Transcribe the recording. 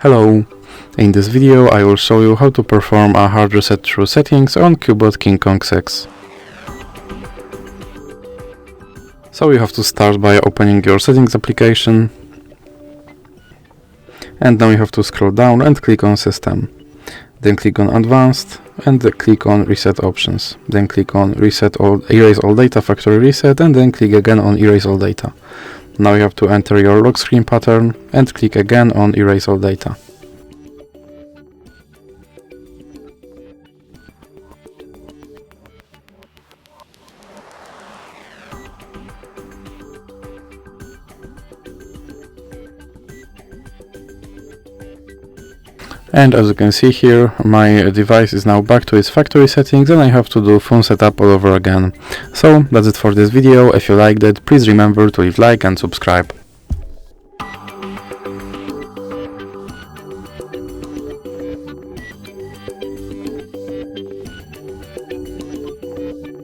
Hello! In this video I will show you how to perform a hard reset through settings on CUBOT KingKong 6. So you have to start by opening your settings application, and now you have to scroll down and click on System. Then click on Advanced and click on Reset Options. Then click on Erase All Data Factory Reset, and then click again on Erase All Data. Now you have to enter your lock screen pattern and click again on Erase All Data. And as you can see here, my device is now back to its factory settings and I have to do phone setup all over again. So that's it for this video. If you liked it, please remember to leave a like and subscribe.